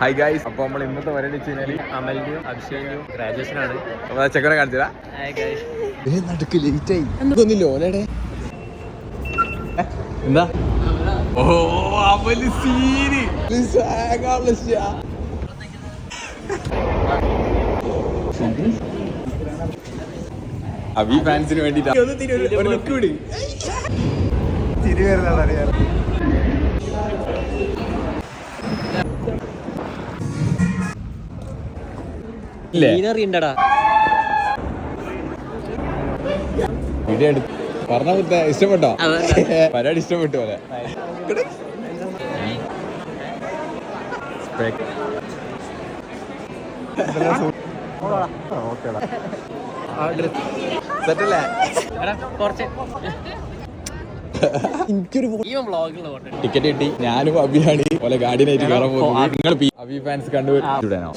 Hi guys, അപ്പൊ നമ്മൾ ഇന്നത്തെ പരിപാടി വെച്ച് കഴിഞ്ഞാല് അമലിന്റെയും അഭിഷേകിന്റെയും ഗ്രാജുവേഷൻ ആണ്. അപ്പൊ ചെക്കനെ കാണിച്ചതാ നടുക്ക് ലേറ്റ് ആയി ഒന്നില്ലോ ഓലടെ എന്താ ഓ അവല് സീന് അബി ഫാൻസിന് വേണ്ടിട്ടാ തിരി വരുന്നതാണ് അറിയാം. പറഞ്ഞ ഇഷ്ടപ്പെട്ടോ? പരിപാടി ഇഷ്ടപ്പെട്ടു പോലെ. ടിക്കറ്റ് കിട്ടി. ഞാനും അബിയാണ് പോലെ ഗാഡിനായിട്ട് കയറാൻ പോകുന്നത്. നിങ്ങൾ അബി ഫാൻസ് കണ്ടുവരാനോ?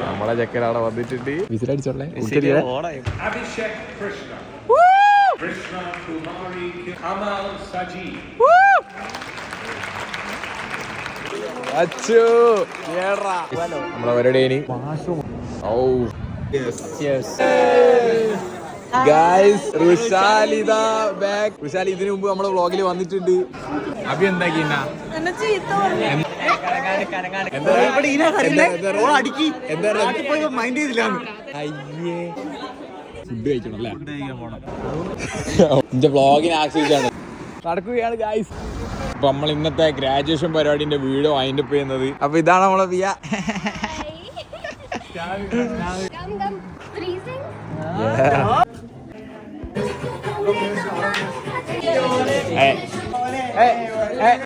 നമ്മളെ ചെക്കൻ അവിടെ വന്നിട്ടുണ്ട്. വിസിലടിച്ചോളേ. നമ്മളെ പരിപാടി ഋഷാലി ഇതിനു മുമ്പ് നമ്മളെ വ്ളോഗിൽ വന്നിട്ടുണ്ട്. അബി എന്താക്കി മൈൻഡ് ചെയ്തില്ല. അയ്യേ ഫുഡ് കഴിക്കണം അല്ലേ? എന്റെ വ്ളോഗിനെ ആശ്രയിച്ചാണ് നടക്കുകയാണ് ഗായ്സ്. അപ്പൊ നമ്മൾ ഇന്നത്തെ ഗ്രാജുവേഷൻ പരിപാടിന്റെ വീഡിയോ വൈൻഡ് അപ്പ് ചെയ്യുന്നത്. അപ്പൊ ഇതാണ് നമ്മളെ പിയ.